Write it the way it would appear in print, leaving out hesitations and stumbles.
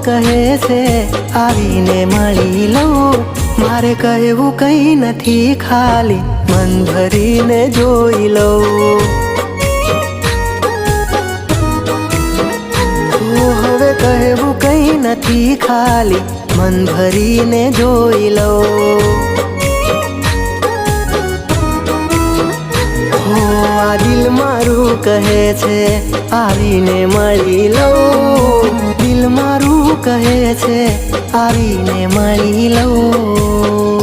કહે છે આવીને મળી લઉં. મારે કહેવું કંઈ નથી, ખાલી મન ભરીને જોઈ લઉં. હવે કહેવું કંઈ નથી, ખાલી મન ભરીને જોઈ લઉં. આ દિલ મારું કહે છે આવીને મળી લઉં. દિલ મારું કહે છે આવીને મળી લઉં.